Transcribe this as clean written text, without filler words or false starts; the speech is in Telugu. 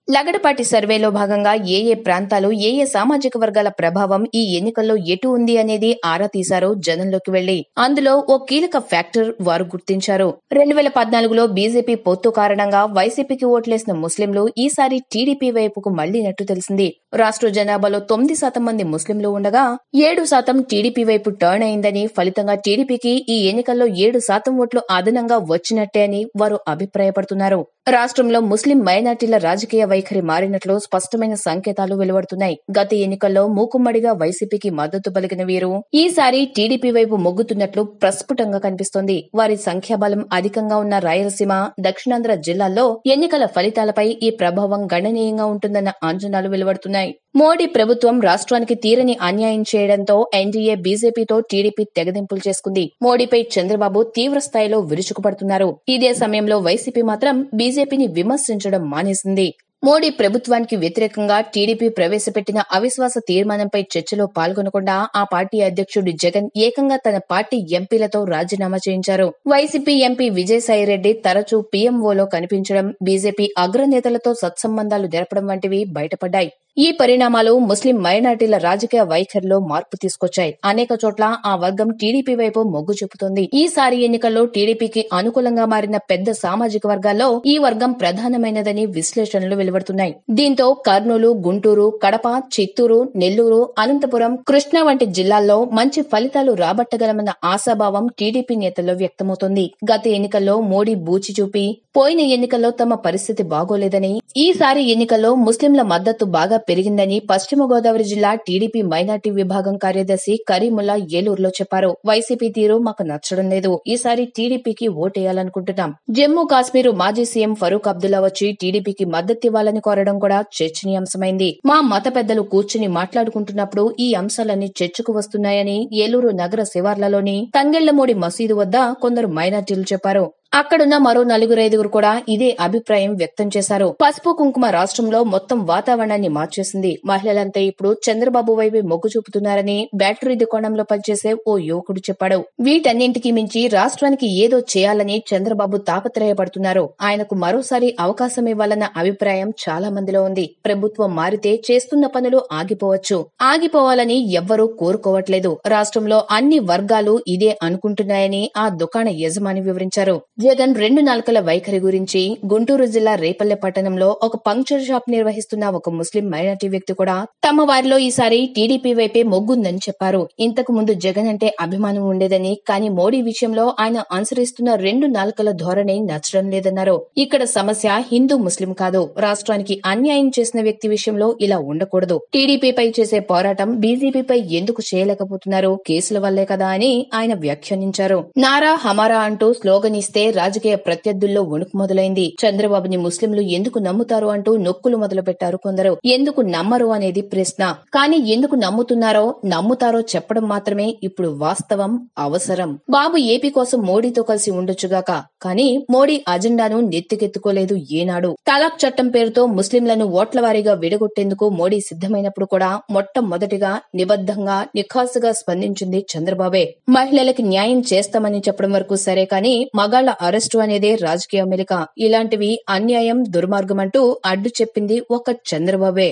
లగడపాటి సర్వేలో భాగంగా ఏ ప్రాంతాలు ఏ సామాజిక వర్గాల ప్రభావం ఈ ఎన్నికల్లో ఎటు ఉంది అనేది ఆరా తీశారు జనంలోకి వెళ్లి. అందులో ఓ కీలక ఫ్యాక్టర్ వారు గుర్తించారు. 2014లో బీజేపీ పొత్తు కారణంగా వైసీపీకి ఓట్లేసిన ముస్లింలు ఈసారి టీడీపీ వైపుకు మళ్లినట్టు తెలిసింది. రాష్ట్ర జనాభాలో 9% మంది ముస్లింలు ఉండగా 7% టీడీపీ వైపు టర్న్ అయిందని, ఫలితంగా టీడీపీకి ఈ ఎన్నికల్లో 7% ఓట్లు అదనంగా వచ్చినట్టే అని వారు అభిప్రాయపడుతున్నారు. రాష్ట్రంలో ముస్లిం మైనార్టీల రాజకీయ వైఖరి మారినట్లు స్పష్టమైన సంకేతాలు వెలువడుతున్నాయి. గత ఎన్నికల్లో మూకుమ్మడిగా వైసీపీకి మద్దతు పలికిన వీరు ఈసారి టీడీపీ వైపు మొగ్గుతున్నట్లు ప్రస్ఫుటంగా కనిపిస్తోంది. వారి సంఖ్యాబలం అధికంగా ఉన్న రాయలసీమ, దక్షిణాంధ్ర జిల్లాల్లో ఎన్నికల ఫలితాలపై ఈ ప్రభావం గణనీయంగా ఉంటుందన్న అంచనాలు వెలువడుతున్నాయి. మోడీ ప్రభుత్వం రాష్ట్రానికి తీరని అన్యాయం చేయడంతో ఎన్డీఏ బీజేపీతో టీడీపీ తెగదింపులు చేసుకుంది. మోడీపై చంద్రబాబు తీవ్ర స్థాయిలో విరుచుకుపడుతున్నారు. ఇదే సమయంలో వైసీపీ మాత్రం బీజేపీని విమర్శించడం మానేసింది. మోడీ ప్రభుత్వానికి వ్యతిరేకంగా టీడీపీ ప్రవేశపెట్టిన అవిశ్వాస తీర్మానంపై చర్చలో పాల్గొనకుండా ఆ పార్టీ అధ్యక్షుడు జగన్ ఏకంగా తన పార్టీ ఎంపీలతో రాజీనామా చేయించారు. వైసీపీ ఎంపీ విజయసాయిరెడ్డి తరచూ పీఎంఓలో కనిపించడం, బీజేపీ అగ్రనేతలతో సత్సంబంధాలు నెరపడం వంటివి బయటపడ్డాయి. ఈ పరిణామాలు ముస్లిం మైనార్టీల రాజకీయ వైఖరిలో మార్పు తీసుకొచ్చాయి. అనేక చోట్ల ఆ వర్గం టీడీపీ వైపు మొగ్గు చూపుతోంది. ఈసారి ఎన్నికల్లో టీడీపీకి అనుకూలంగా మారిన పెద్ద సామాజిక వర్గాల్లో ఈ వర్గం ప్రధానమైనదని విశ్లేషణలు వెలువడుతున్నాయి. దీంతో కర్నూలు, గుంటూరు, కడప, చిత్తూరు, నెల్లూరు, అనంతపురం, కృష్ణా వంటి జిల్లాల్లో మంచి ఫలితాలు రాబట్టగలమన్న ఆశాభావం టీడీపీ నేతల్లో వ్యక్తమవుతోంది. గత ఎన్నికల్లో మోడీ బూచి చూపి పోయిన ఎన్నికల్లో తమ పరిస్థితి బాగోలేదని, ఈసారి ఎన్నికల్లో ముస్లింల మద్దతు బాగా పెరిగిందని పశ్చిమ గోదావరి జిల్లా టీడీపీ మైనార్టీ విభాగం కార్యదర్శి కరీముల్లా ఏలూరులో చెప్పారు. వైసీపీ తీరు మాకు నచ్చడం లేదు. ఈసారి టీడీపీకి ఓటేయాలనుకుంటున్నాం. జమ్మూ కాశ్మీర్ మాజీ సీఎం ఫరూక్ అబ్దుల్లా వచ్చి టీడీపీకి మద్దతివ్వాలని కోరడం కూడా చర్చనీయాంశమైంది. మా మత పెద్దలు కూర్చుని మాట్లాడుకుంటున్నప్పుడు ఈ అంశాలన్నీ చర్చకు వస్తున్నాయని ఏలూరు నగర శివార్లలోని తంగెళ్లమూడి మసీదు వద్ద కొందరు మైనార్టీలు చెప్పారు. అక్కడున్న మరో 4-5 కూడా ఇదే అభిప్రాయం వ్యక్తం చేశారు. పసుపు కుంకుమ రాష్ట్రంలో మొత్తం వాతావరణాన్ని మార్చేసింది. మహిళలంతా ఇప్పుడు చంద్రబాబు వైపు మొగ్గు చూపుతున్నారని బ్యాటరీ దుకాణంలో పనిచేసే ఓ యువకుడు చెప్పాడు. వీటన్నింటికి మించి రాష్ట్రానికి ఏదో చేయాలని చంద్రబాబు తాపత్రయపడుతున్నారు. ఆయనకు మరోసారి అవకాశం ఇవ్వాలన్న అభిప్రాయం చాలా మందిలో ఉంది. ప్రభుత్వం మారితే చేస్తున్న పనులు ఆగిపోవచ్చు. ఆగిపోవాలని ఎవ్వరూ కోరుకోవట్లేదు. రాష్ట్రంలో అన్ని వర్గాలు ఇదే అనుకుంటున్నాయని ఆ దుకాణ యజమాని వివరించారు. జగన్ 2 నాలుకల వైఖరి గురించి గుంటూరు జిల్లా రేపల్లె పట్టణంలో ఒక పంక్చర్ షాప్ నిర్వహిస్తున్న ఒక ముస్లిం మైనార్టీ వ్యక్తి కూడా తమ వారిలో ఈసారి టీడీపీ వైపే మొగ్గుందని చెప్పారు. ఇంతకు ముందు జగన్ అంటే అభిమానం ఉండేదని, కానీ మోడీ విషయంలో ఆయన అనుసరిస్తున్న 2 నాలుకల ధోరణి నచ్చడం లేదన్నారు. ఇక్కడ సమస్య హిందూ ముస్లిం కాదు, రాష్ట్రానికి అన్యాయం చేసిన వ్యక్తి విషయంలో ఇలా ఉండకూడదు. టీడీపీపై చేసే పోరాటం బీజేపీపై ఎందుకు చేయలేకపోతున్నారు? కేసుల వల్లే కదా అని ఆయన వ్యాఖ్యానించారు. నారా హమారా అంటూ స్లోగన్ ఇస్తే రాజకీయ ప్రత్యర్థుల్లో వణుకు మొదలైంది. చంద్రబాబుని ముస్లింలు ఎందుకు నమ్ముతారు అంటూ నొక్కులు మొదలు పెట్టారు కొందరు. ఎందుకు నమ్మరు అనేది ప్రశ్న. కానీ ఎందుకు నమ్ముతారో చెప్పడం మాత్రమే ఇప్పుడు వాస్తవం, అవసరం. బాబు ఏపీ కోసం మోడీతో కలిసి ఉండొచ్చుగాక, కానీ మోడీ అజెండాను నెత్తికెత్తుకోలేదు ఏనాడు. తలాక్ చట్టం పేరుతో ముస్లింలను ఓట్ల వారీగా విడగొట్టేందుకు మోడీ సిద్ధమైనప్పుడు కూడా మొట్టమొదటిగా నిబద్ధంగా, నిఖాసుగా స్పందించింది చంద్రబాబే. మహిళలకి న్యాయం చేస్తామని చెప్పడం వరకు సరే, కానీ మగాళ్ల అరెస్టు అనేదే రాజకీయ మెలిక. ఇలాంటివి అన్యాయం, దుర్మార్గమంటూ అడ్డు చెప్పింది ఒక చంద్రబాబే.